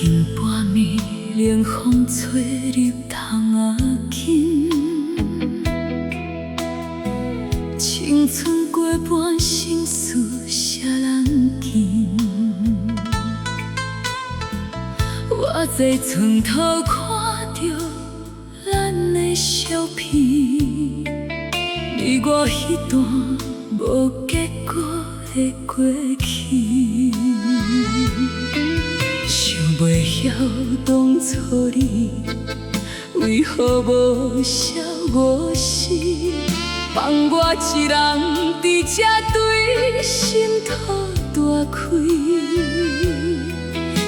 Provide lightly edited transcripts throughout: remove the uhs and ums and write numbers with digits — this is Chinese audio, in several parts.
近半暝，冷风吹入窗仔紧，青春过半，心事谁人见？我坐床头看着咱的相片，你我彼段无结果的过去。想袂晓当初你为何无消无息，放我一人伫这对心头大开。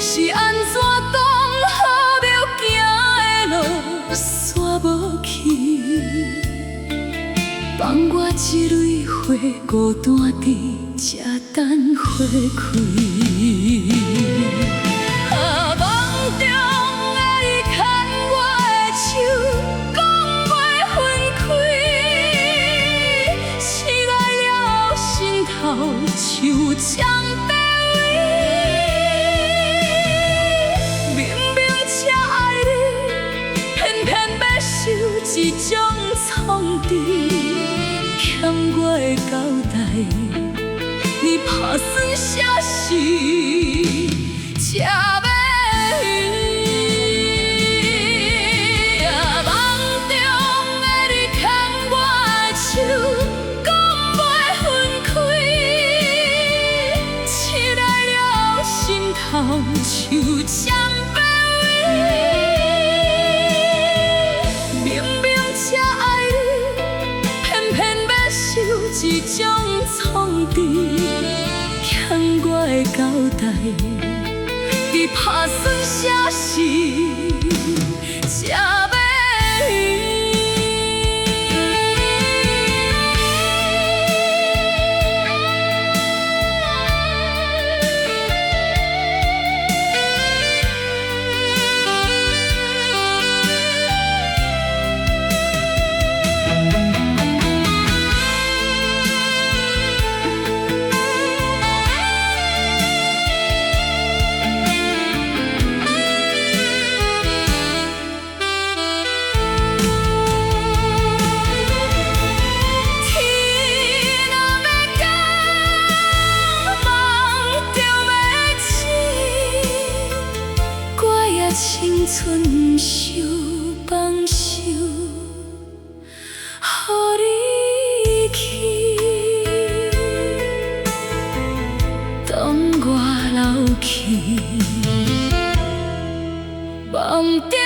是安怎当好着行的路煞无去，放我一蕊花孤单伫这等花开。手枪白位，明明只爱你，偏偏要受一种创治。欠我的交代，你打算啥事才要伊？梦中的你牵我的手。手枪白位，明明只爱你，偏偏要受一种创治。欠我的交代，你打算啥事才要伊？青春受放手，予你去。当我老去，梦中。